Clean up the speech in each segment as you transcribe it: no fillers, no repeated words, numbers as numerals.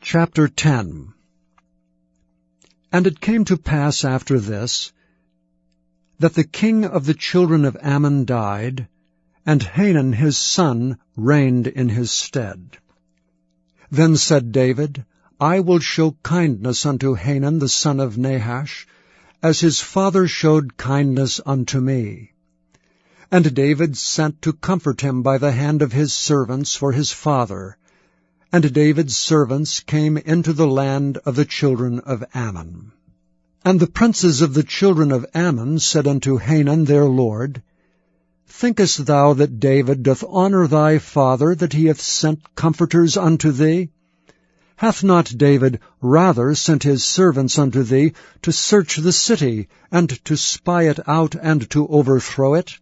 Chapter 10. And it came to pass after this, that the king of the children of Ammon died, and Hanun his son reigned in his stead. Then said David, I will show kindness unto Hanun the son of Nahash, as his father showed kindness unto me. And David sent to comfort him by the hand of his servants for his father. And David's servants came into the land of the children of Ammon. And the princes of the children of Ammon said unto Hanun their lord, Thinkest thou that David doth honor thy father, that he hath sent comforters unto thee? Hath not David rather sent his servants unto thee to search the city, and to spy it out, and to overthrow it?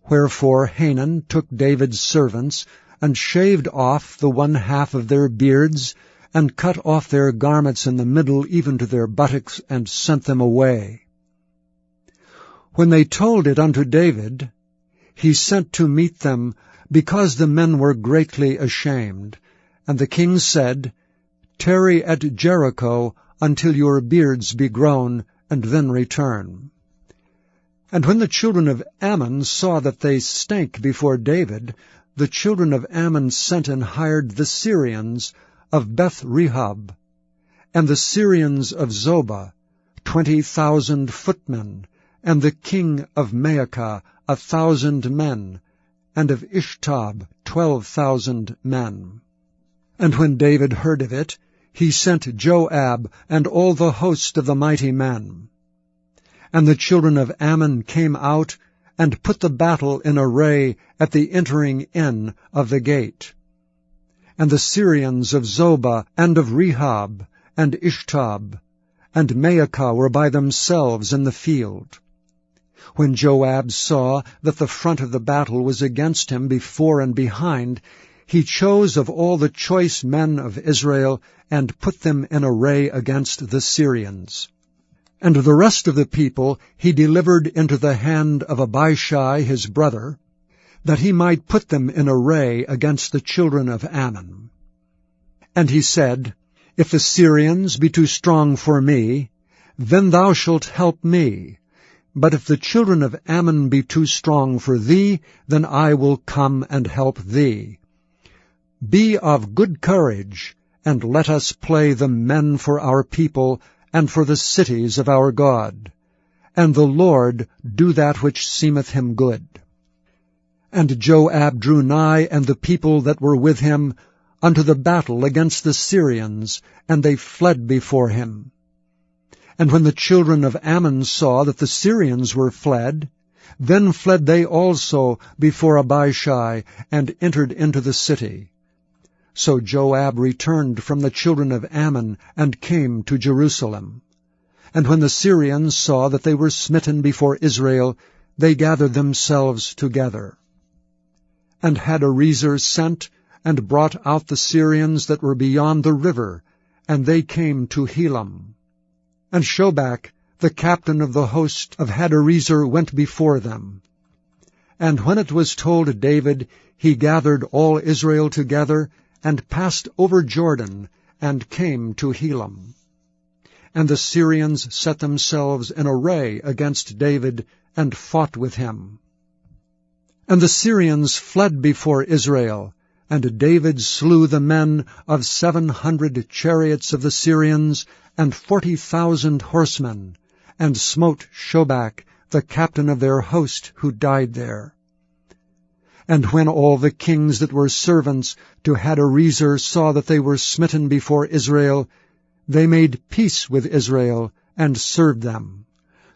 Wherefore Hanun took David's servants, and shaved off the one half of their beards, and cut off their garments in the middle even to their buttocks, and sent them away. When they told it unto David, he sent to meet them, because the men were greatly ashamed. And the king said, Tarry at Jericho until your beards be grown, and then return. And when the children of Ammon saw that they stank before David, the children of Ammon sent and hired the Syrians of Beth-rehob, and the Syrians of Zobah, 20,000 footmen, and the king of Maacah 1,000 men, and of Ishtab 12,000 men. And when David heard of it, he sent Joab and all the host of the mighty men. And the children of Ammon came out, and put the battle in array at the entering in of the gate. And the Syrians of Zobah, and of Rehob, and Ishtab, and Maacah were by themselves in the field. When Joab saw that the front of the battle was against him before and behind, he chose of all the choice men of Israel, and put them in array against the Syrians. And the rest of the people he delivered into the hand of Abishai his brother, that he might put them in array against the children of Ammon. And he said, If the Syrians be too strong for me, then thou shalt help me. But if the children of Ammon be too strong for thee, then I will come and help thee. Be of good courage, and let us play the men for our people, and for the cities of our God. And the Lord do that which seemeth him good. And Joab drew nigh, and the people that were with him, unto the battle against the Syrians, and they fled before him. And when the children of Ammon saw that the Syrians were fled, then fled they also before Abishai, and entered into the city. So Joab returned from the children of Ammon, and came to Jerusalem. And when the Syrians saw that they were smitten before Israel, they gathered themselves together. And Hadarezer sent, and brought out the Syrians that were beyond the river, and they came to Helam. And Shobach, the captain of the host of Hadarezer, went before them. And when it was told David, he gathered all Israel together, and passed over Jordan, and came to Helam. And the Syrians set themselves in array against David, and fought with him. And the Syrians fled before Israel, and David slew the men of 700 chariots of the Syrians, and 40,000 horsemen, and smote Shobach, the captain of their host, who died there. And when all the kings that were servants to Hadarezer saw that they were smitten before Israel, they made peace with Israel, and served them.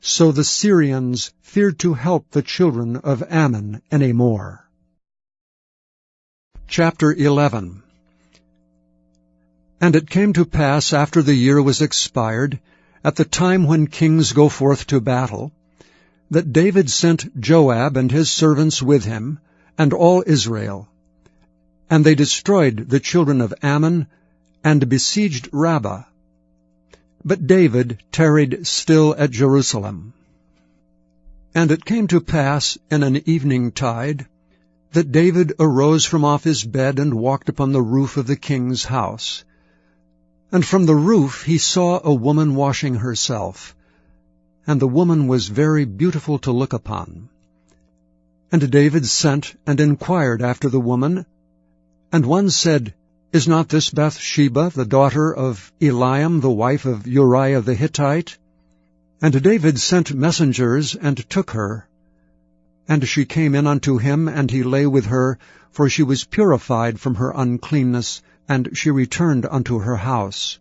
So the Syrians feared to help the children of Ammon any more. Chapter 11. And it came to pass after the year was expired, at the time when kings go forth to battle, that David sent Joab and his servants with him, and all Israel. And they destroyed the children of Ammon, and besieged Rabbah. But David tarried still at Jerusalem. And it came to pass in an evening tide, that David arose from off his bed, and walked upon the roof of the king's house. And from the roof he saw a woman washing herself, and the woman was very beautiful to look upon. And David sent and inquired after the woman, and one said, Is not this Bathsheba, the daughter of Eliam, the wife of Uriah the Hittite? And David sent messengers, and took her. And she came in unto him, and he lay with her, for she was purified from her uncleanness, and she returned unto her house.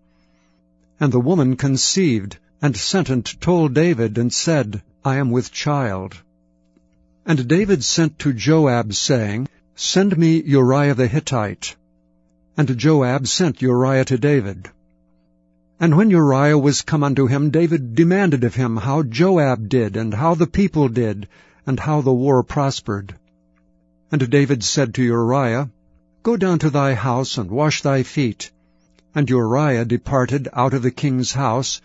And the woman conceived, and sent and told David, and said, I am with child. And David sent to Joab, saying, Send me Uriah the Hittite. And Joab sent Uriah to David. And when Uriah was come unto him, David demanded of him how Joab did, and how the people did, and how the war prospered. And David said to Uriah, Go down to thy house, and wash thy feet. And Uriah departed out of the king's house,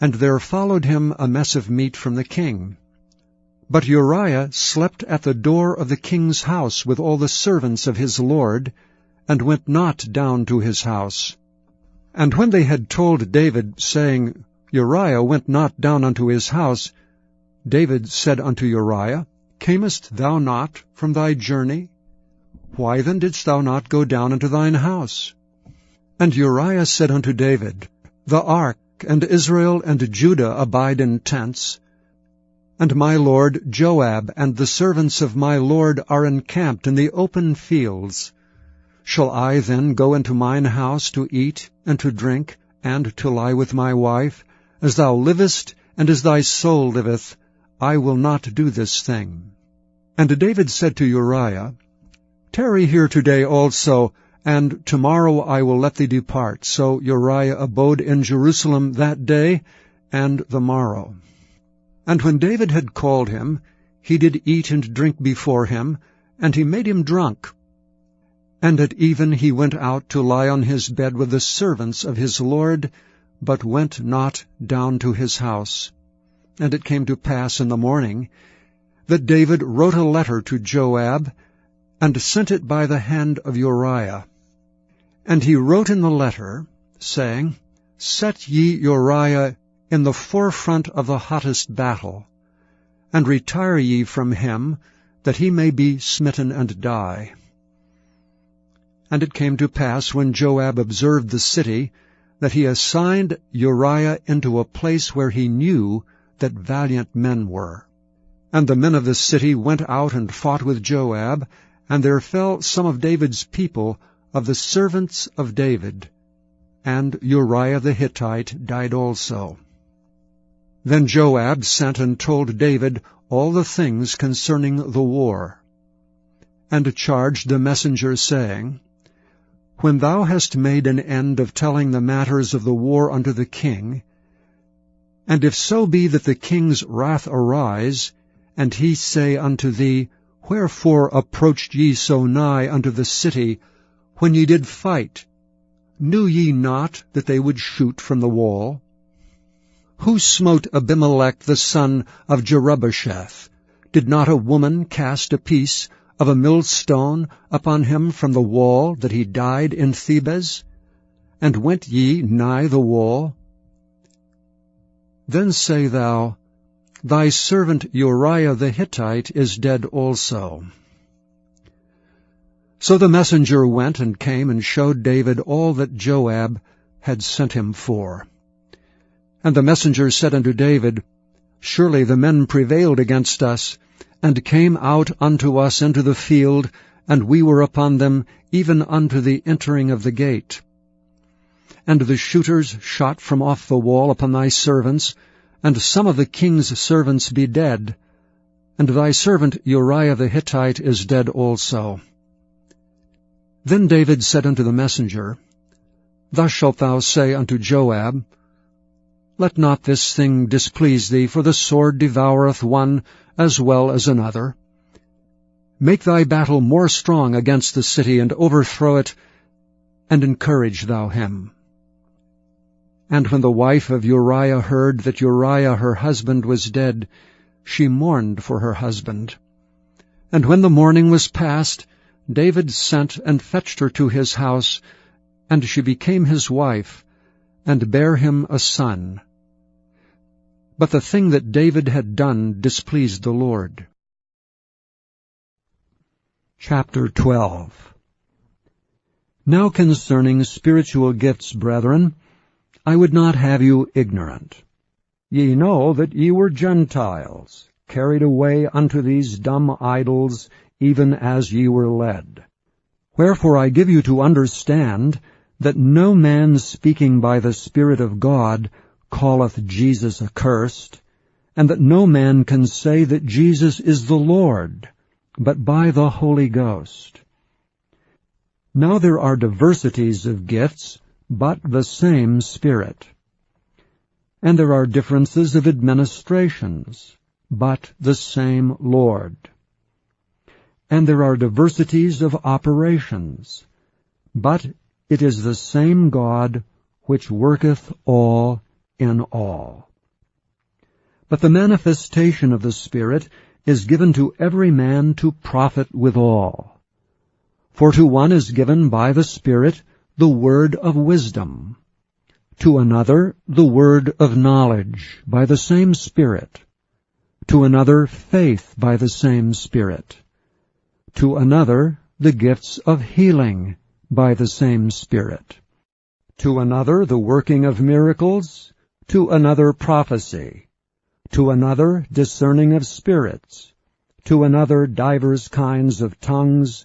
and there followed him a mess of meat from the king. But Uriah slept at the door of the king's house with all the servants of his lord, and went not down to his house. And when they had told David, saying, Uriah went not down unto his house, David said unto Uriah, Camest thou not from thy journey? Why then didst thou not go down into thine house? And Uriah said unto David, The ark, and Israel and Judah abide in tents, and my lord Joab and the servants of my lord are encamped in the open fields. Shall I then go into mine house to eat and to drink, and to lie with my wife? As thou livest, and as thy soul liveth, I will not do this thing. And David said to Uriah, Tarry here today also, and tomorrow I will let thee depart. So Uriah abode in Jerusalem that day and the morrow. And when David had called him, he did eat and drink before him, and he made him drunk. And at even he went out to lie on his bed with the servants of his lord, but went not down to his house. And it came to pass in the morning that David wrote a letter to Joab, and sent it by the hand of Uriah. And he wrote in the letter, saying, Set ye Uriah in the forefront of the hottest battle, and retire ye from him, that he may be smitten and die. And it came to pass, when Joab observed the city, that he assigned Uriah into a place where he knew that valiant men were. And the men of the city went out and fought with Joab, and there fell some of David's people, of the servants of David, and Uriah the Hittite died also. Then Joab sent and told David all the things concerning the war, and charged the messenger, saying, When thou hast made an end of telling the matters of the war unto the king, and if so be that the king's wrath arise, and he say unto thee, Wherefore approached ye so nigh unto the city, when ye did fight? Knew ye not that they would shoot from the wall? Who smote Abimelech the son of Jerubbesheth? Did not a woman cast a piece of a millstone upon him from the wall, that he died in Thebez? And went ye nigh the wall? Then say thou, Thy servant Uriah the Hittite is dead also. So the messenger went and came and showed David all that Joab had sent him for. And the messenger said unto David, Surely the men prevailed against us, and came out unto us into the field, and we were upon them, even unto the entering of the gate. And the shooters shot from off the wall upon thy servants, and some of the king's servants be dead, and thy servant Uriah the Hittite is dead also. Then David said unto the messenger, Thus shalt thou say unto Joab, Let not this thing displease thee, for the sword devoureth one as well as another. Make thy battle more strong against the city, and overthrow it, and encourage thou him. And when the wife of Uriah heard that Uriah her husband was dead, she mourned for her husband. And when the mourning was past, David sent and fetched her to his house, and she became his wife, and bare him a son. But the thing that David had done displeased the Lord. Chapter 12. Now concerning spiritual gifts, brethren, I would not have you ignorant. Ye know that ye were Gentiles, carried away unto these dumb idols, even as ye were led. Wherefore I give you to understand that no man speaking by the Spirit of God calleth Jesus accursed, and that no man can say that Jesus is the Lord, but by the Holy Ghost. Now there are diversities of gifts, but the same Spirit. And there are differences of administrations, but the same Lord. And there are diversities of operations, but it is the same God which worketh all in all. But the manifestation of the Spirit is given to every man to profit withal. For to one is given by the Spirit the word of wisdom, to another the word of knowledge by the same Spirit, to another faith by the same Spirit, to another the gifts of healing by the same Spirit, to another the working of miracles, to another prophecy, to another discerning of spirits, to another divers kinds of tongues,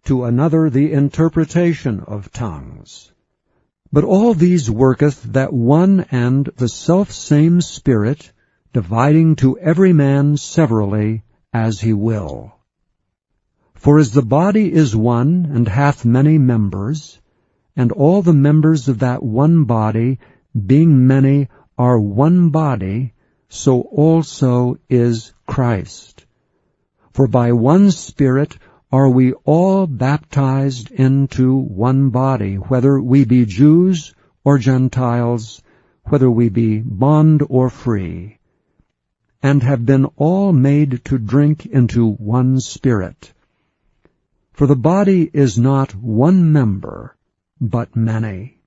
to another the interpretation of tongues. But all these worketh that one and the selfsame Spirit, dividing to every man severally as he will. For as the body is one, and hath many members, and all the members of that one body, being many, are one body, so also is Christ. For by one Spirit are we all baptized into one body, whether we be Jews or Gentiles, whether we be bond or free, and have been all made to drink into one Spirit. For the body is not one member, but many.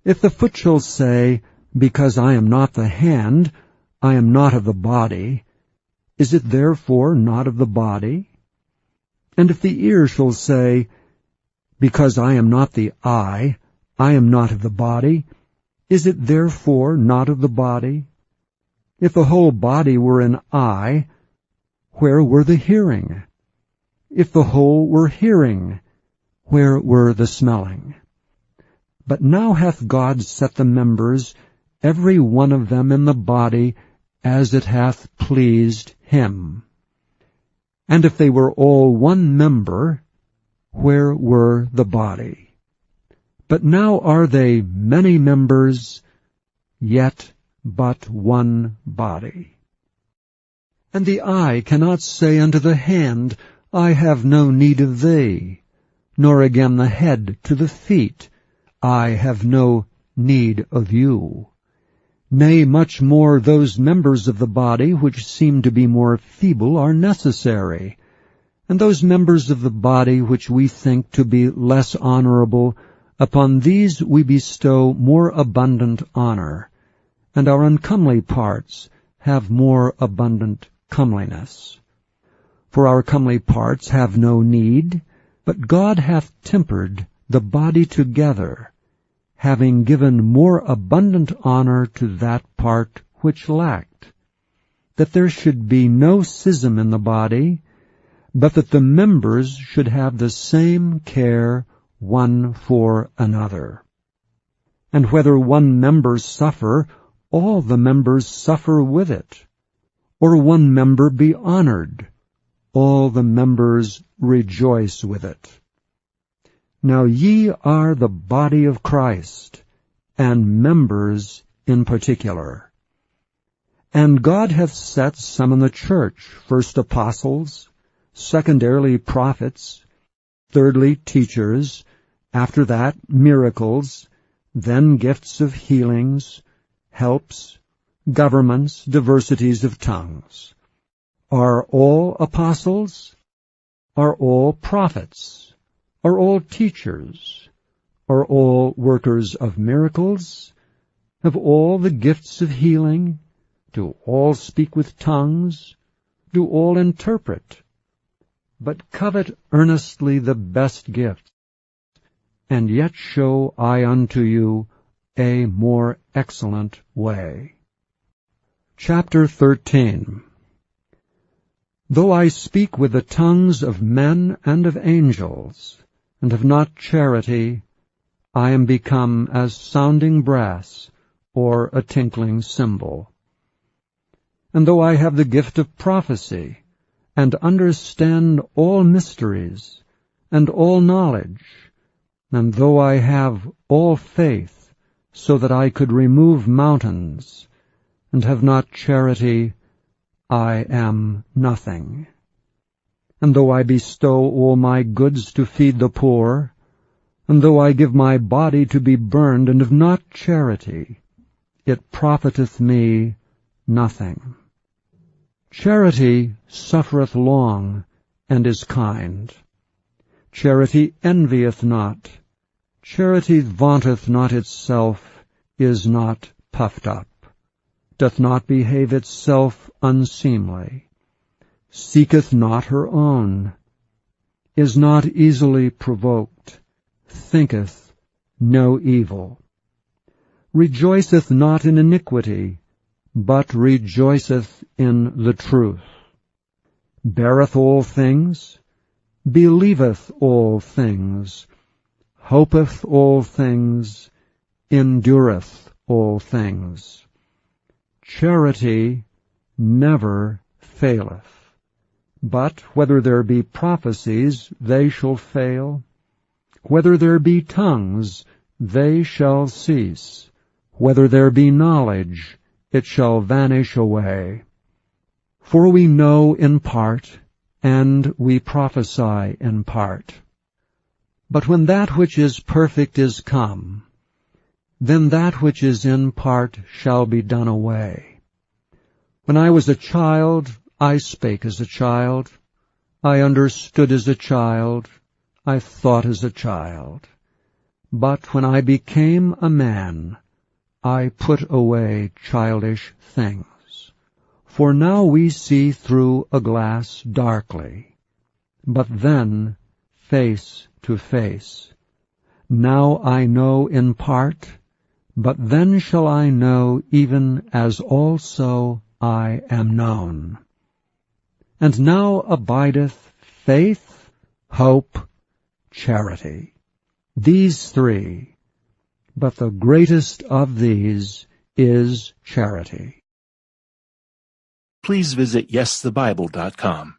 If the foot shall say, Because I am not the hand, I am not of the body, is it therefore not of the body? And if the ear shall say, Because I am not the eye, I am not of the body, is it therefore not of the body? If the whole body were an eye, where were the hearing? If the whole were hearing, where were the smelling? But now hath God set the members, every one of them in the body, as it hath pleased him. And if they were all one member, where were the body? But now are they many members, yet but one body. And the eye cannot say unto the hand, I have no need of thee, nor again the head to the feet, I have no need of you. Nay, much more those members of the body which seem to be more feeble are necessary, and those members of the body which we think to be less honorable, upon these we bestow more abundant honor, and our uncomely parts have more abundant comeliness. For our comely parts have no need, but God hath tempered the body together, having given more abundant honor to that part which lacked, that there should be no schism in the body, but that the members should have the same care one for another. And whether one member suffer, all the members suffer with it, or one member be honored, all the members rejoice with it. Now ye are the body of Christ, and members in particular. And God hath set some in the church, first apostles, secondarily prophets, thirdly teachers, after that miracles, then gifts of healings, helps, governments, diversities of tongues. Are all apostles? Are all prophets? Are all teachers? Are all workers of miracles? Have all the gifts of healing? Do all speak with tongues? Do all interpret? But covet earnestly the best gift, and yet show I unto you a more excellent way. Chapter 13. Though I speak with the tongues of men and of angels, and have not charity, I am become as sounding brass, or a tinkling cymbal. And though I have the gift of prophecy, and understand all mysteries, and all knowledge, and though I have all faith, so that I could remove mountains, and have not charity, I am nothing. And though I bestow all my goods to feed the poor, and though I give my body to be burned, and have not charity, it profiteth me nothing. Charity suffereth long, and is kind. Charity envieth not. Charity vaunteth not itself, is not puffed up, doth not behave itself unseemly, seeketh not her own, is not easily provoked, thinketh no evil, rejoiceth not in iniquity, but rejoiceth in the truth, beareth all things, believeth all things, hopeth all things, endureth all things. Charity never faileth. But whether there be prophecies, they shall fail. Whether there be tongues, they shall cease. Whether there be knowledge, it shall vanish away. For we know in part, and we prophesy in part. But when that which is perfect is come, then that which is in part shall be done away. When I was a child, I spake as a child, I understood as a child, I thought as a child. But when I became a man, I put away childish things. For now we see through a glass darkly, but then face to face. Now I know in part, but then shall I know even as also I am known. And now abideth faith, hope, charity, these three, but the greatest of these is charity. Please visit YesTheBible.com.